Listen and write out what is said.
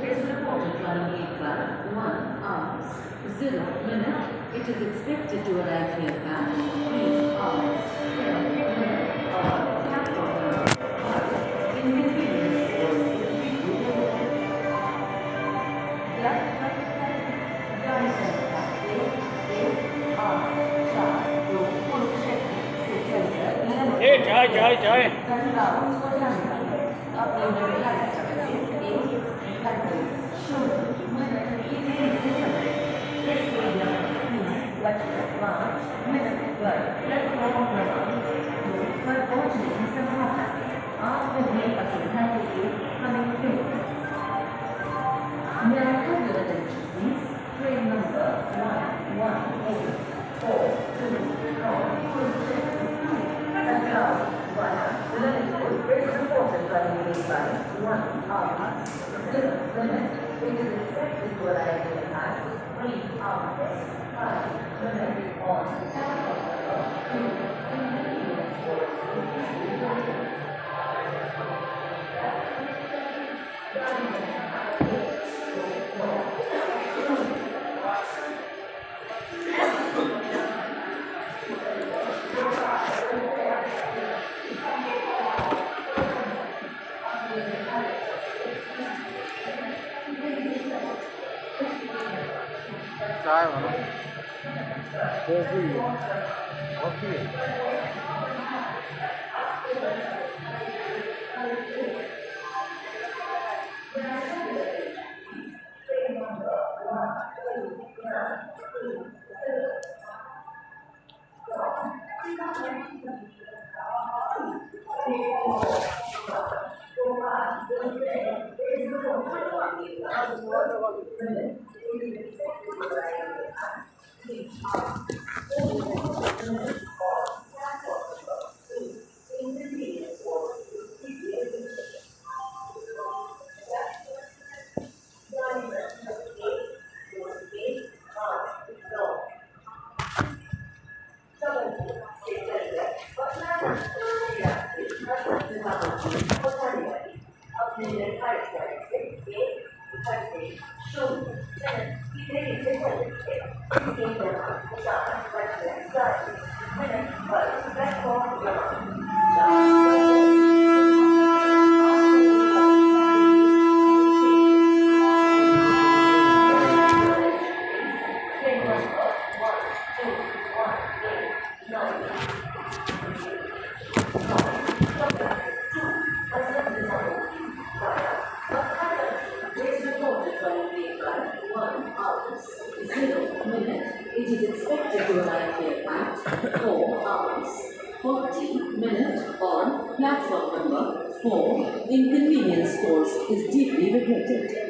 is reported running late by 1 hour, 0 minute. It is expected to arrive here at 3 hours, 10 minutes on platform number 5. Inconvenience was deeply reported. चाय Now, have your attention, please. Train number वाला coffee कॉफी0 minute. It is expected to arrive here at 4 hours, 40 minutes on platform number 4. Inconvenience course is deeply regretted.